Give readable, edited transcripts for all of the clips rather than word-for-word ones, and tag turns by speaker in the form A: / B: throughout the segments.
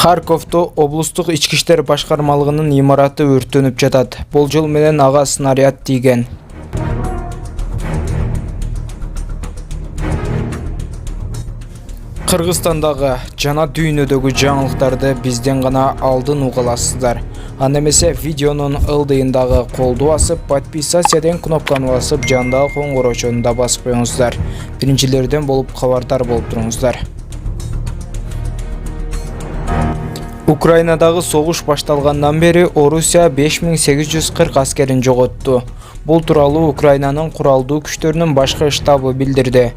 A: Харьковто облустук ички иштер башкармалыгынын имараты өрттөнүп жатат. Болжол менен ага снаряд тийген. Кыргызстандагы жана дүйнөдөгү жаңылыктарды бизден гана алдын уга аласыздар. Анда эмесе видеонун ылдыйындагы колду басып, подписаться деген кнопканы басып, жандагы коңгурочону да басып коюңуздар. Биринчилерден болуп кабардар болуп туруңуздар. Украинадагы согуш башталгандан бери Орусия 5840 аскерин жоготту. Бул тууралуу Украинанын куралдуу күчтөрүнүн башкы штабы билдирди.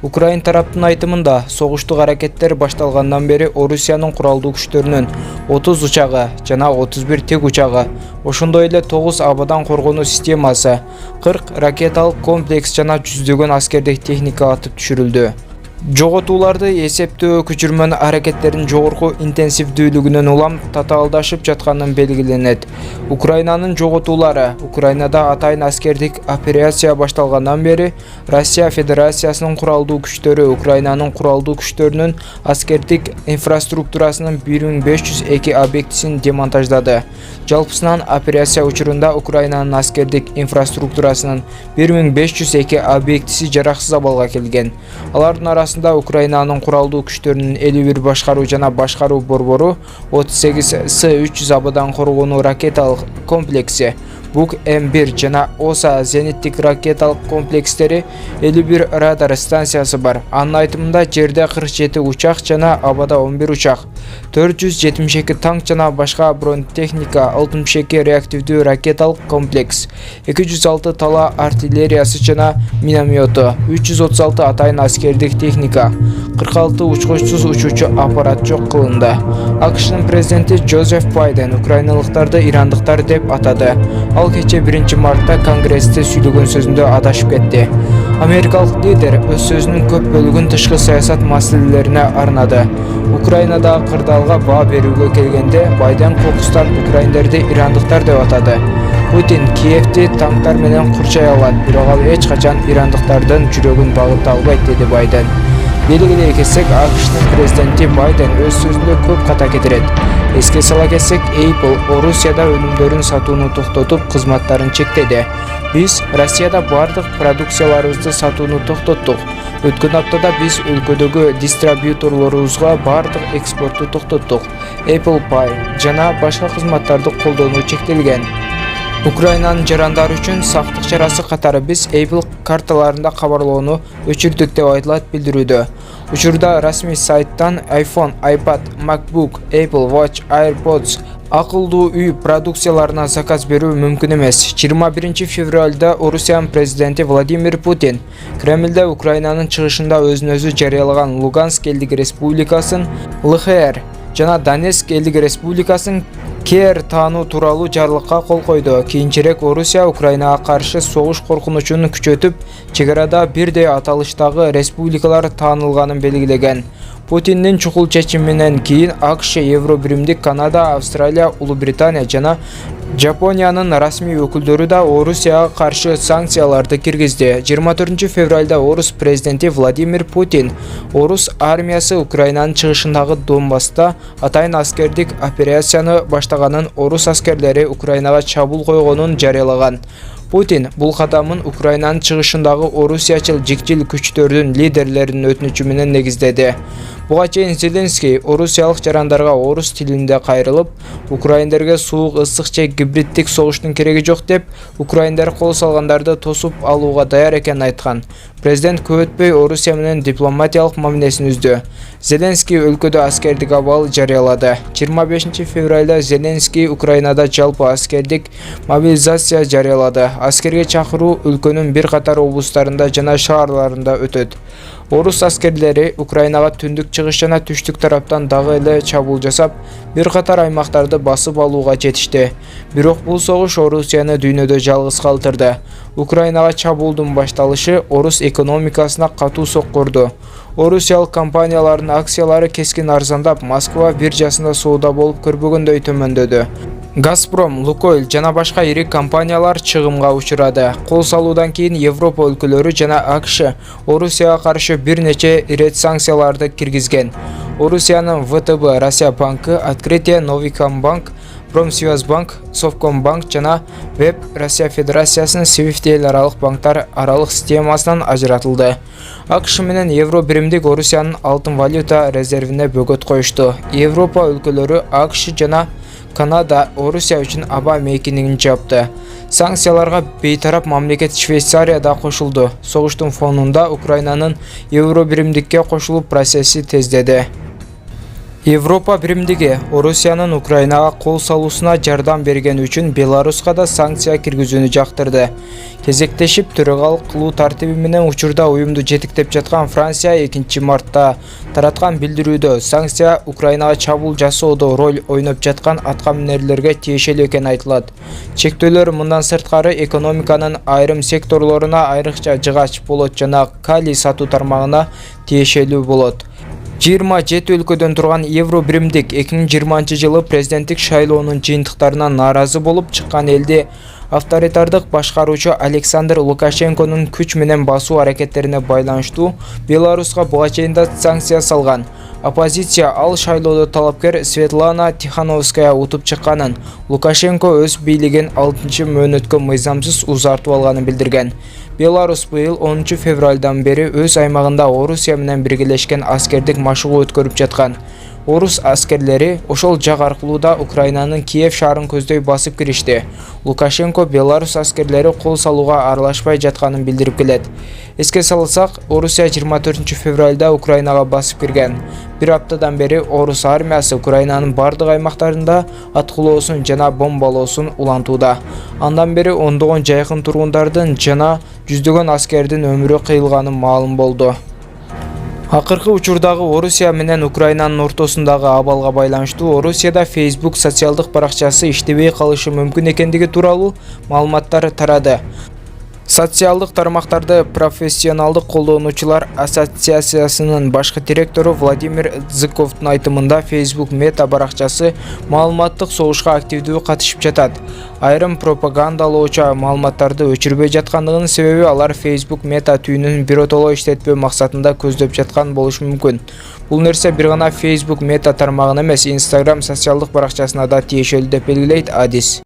A: Украин тараптын айтымында, согуштук аракеттер башталгандан бери Орусиянын куралдуу күчтөрүнүн 30 учагы жана 31 тик учагы, ошондой эле 9 абадан коргонуу системасы, 40 ракеталык комплекс жана жүздөгөн аскердик техника атып түшүрүлдү. Жоготууларды эсептөө көчүрмөн аракеттерин жогорку интенсивдүүлүгүнөн улам татаалдашып жатканын белгиленет. Украинанын жоготуулары Украинада атайын аскердик операция башталгандан бери Россия Федерациясынын куралдуу күчтөрү Украинанын куралдуу күчтөрүнүн аскердик инфраструктурасынын 1502 объектисин демонтаждады. Жалпысынан операция учурунда Украинанын аскердик инфраструктурасынын 1502 объектиси жараксыз абалга келген. Алардын арасында Украинанын куралдуу күчтөрүнүн 51 башкаруу жана башкаруу борбору, 38 С-300 абадан коргонуу ракеталык комплекси, БУК-М1 жана ОСА зениттик ракеталык комплекстери, 51 радар станциясы бар. Анын айтымында жерде 47 учак жана абада 11 учак, 472 танк жана башка бронетехника, 62 реактивдүү ракеталык комплекс, 206 тала артиллериясы жана миномету, 336 атайын аскердик техника, 46 учкучсуз учуучу аппарат жок кылынды. АКШнын президенти Джозеф Байден украиналыктарды ирандыктар деп атады. Ал кече 1 мартта Конгрессте сүйлөгөн сөзүндө адашып кетти. Америкалык лидер өз сөзүнүн көп бөлүгүн тышкы саясат маселелерине арнады. Украинадагы кырдаалга баа берүүгө келгенде Байден кокустан украиндерди ирандыктар деп атады. Путин Киевти танктар менен курчай алат, бирок ал эч качан ирандыктардын жүрөгүн багыта албайт, деди Байден. Белгилей кетсек, АКШнын президенти Байден өз сөзүндө көп ката кетирет. Эске сала кетсек, Apple Орусияда өнүмдөрүн сатууну токтотуп, кызматтарын чектеди. Биз Россияда бардык продукцияларыбызды сатууну токтоттук. Өткөн аптада биз өлкөдөгү дистрибьюторлорубузга бардык экспортту токтоттук. Apple Pay жана башка кызматтарды колдонуу чектелген. Украинанын жарандары үчүн сактык чарасы катары биз Apple карталарында кабарлоону өчүрдүк деп айтылат билдирүүдө. Учурда расмий сайттан iPhone, iPad, MacBook, Apple Watch, AirPods, акылдуу үй продукцияларына заказ берүү мүмкүн эмес. 21 февралда Орусиянын президенти Владимир Путин Кремлде Украинанын чыгышында өзүн-өзү жарыялаган Луганск элдик республикасын, ЛХР жана Донецк элдик республикасын КР таануу тууралуу жарлыкка кол койду. Кийинчерээк Орусия Украинага каршы согуш коркунучун күчөтүп, чек арада бирдей аталыштагы республикалар таанылганын белгилеген. Путиндин чукул чечиминен кийин АКШ, Евробиримдик Канада, Австралия, Улуу Британия жана Жапониянын расмий өкүлдөрү да Орусияга каршы санкцияларды киргизди. 24 февралда Орус президенти Владимир Путин Орус армиясы Украинанын чыгышындагы Донбасста атайын аскердик операцияны баштаганын, Орус аскерлери Украинага чабуул койгонун жарыялаган. Путин бул кадамын Украинанын чыгышындагы орусиячыл жикчил күчтөрдүн лидерлеринин өтүнүчү менен негиздеди. Буга чейин Зеленский орусиялык жарандарга орус тилинде кайрылып, украиндерге суук, ысык же гибриддик согуштун кереги жок деп, украиндер кол салгандарды тосуп алууга даяр экенин айткан. Президент көп өтпөй Орусия менен дипломатиялык мамилесин үздү. Зеленский өлкөдө аскердик абал жарыялады. 25 февралда Зеленский Украинада жалпы аскердик мобилизация жарыялады. Аскерге чакыруу өлкөнүн бир катар облустарында жана шаарларында өтөт. Орус аскерлери Украинага түндүк чыгыш жана түштүк тараптан дагы эле чабуул жасап, бир катар аймактарды басып алууга жетишти. Бирок бул согуш Орусияны дүйнөдө жалгыз калтырды. Украинага чабуулдун башталышы Орус экономикасына катуу соккурду. Орусиялык компаниялардын акциялары кескин арзандап, Москва биржасында соода болуп көрбөгөндөй төмөндөдү. Газпром, Лукойл жана башка ири компаниялар чыгымга учурады. Кол салуудан кийин Европа өлкөлөрү жана АКШ Орусияга каршы бир нече ирет санкцияларды киргизген. Орусиянын ВТБ Россия банкы, Открытие, Новикомбанк, Промсвязьбанк, Совкомбанк жана Веб Россия Федерациясынын SWIFT эл аралык банктар аралык системасынан ажыратылды. АКШ менен евро биримдик Орусиянын алтын валюта резервине бөгөт коюшту. Европа өлкөлөрү АКШ жана Канада Орусия үчүн аба мейкиндигин жапты. Санкцияларга бейтарап мамлекет Швейцария да кошулду. Согуштун фонунда Украинанын евро биримдикке кошулуу процесси тездеди. Европа биримдиги Орусиянын Украинага кол салуусуна жардам берген үчүн Беларуска да санкция киргизүүнү жактырды. Кезектешип төрагалык кылуу тартиби менен учурда уюмду жетиктеп жаткан Франция 2 мартта тараткан билдирүүдө санкция Украинага чабуул жасоодо роль ойноп жаткан аткаминерлерге тиешелүү экени айтылат. Чектөөлөр мындан сырткары экономиканын айрым секторлоруна айрыкча жыгач болот жана калий сатуу тармагына тиешелүү болот. 27 өлкөдөн турган евро биримдик 2020-жылы президенттик шайлоонун жыйынтыктарынан нааразы болуп чыккан элди авторитардык башкаруучу Александр Лукашенконун күч менен басуу аракеттерине байланыштуу Беларуска буга чейин да санкция салган. Оппозиция ал шайлоодо талапкер Светлана Тихановская утуп чыкканын, Лукашенко өз бийлигин 6-мөөнөткө мыйзамсыз узартып алганын билдирген. Беларус быйыл 10 февралдан бери өз аймагында Орусия менен биргелешкен аскердик машыгуу өткөрүп жаткан. Орус аскерлери ошол жак аркылуу да Украинанын Киев шаарын көздөй басып киришти. Лукашенко Беларус аскерлери кол салууга аралашпай жатканын билдирип келет. Эске салсак, Орусия 24 февралда Украинага басып кирген. Bir аптадан бери Орус армиясы Украинанын бардык аймактарында аткылоосун жана бомбалоосун улантууда. Андан бери ондогон жайкын тургундардын жана жүздөгөн аскердин өмүрү кыйылганы маалым болду. Акыркы учурдагы Орусия менен Украинанын ортосундагы абалга байланыштуу Орусияда Facebook социалдык баракчасы иштебей калышы мүмкүн экендиги тууралуу маалыматтар тарады. Социалдык тармактарды профессионалдык колдонуучулар ассоциациясынын башкы директору Владимир Зыковдун айтымында Facebook мета баракчасы маалыматтык согушка активдүү катышып жатат. Айрым пропагандалоочу маалыматтарды өчүрбөй жаткандыгынын себеби алар Facebook мета түйүнүн биротоло иштетпөө максатында көздөп жаткан болушу мүмкүн. Бул нерсе бир гана Facebook мета тармагына эмес, Instagram социалдык баракчасына да тиешелүү деп белгилейт Адис.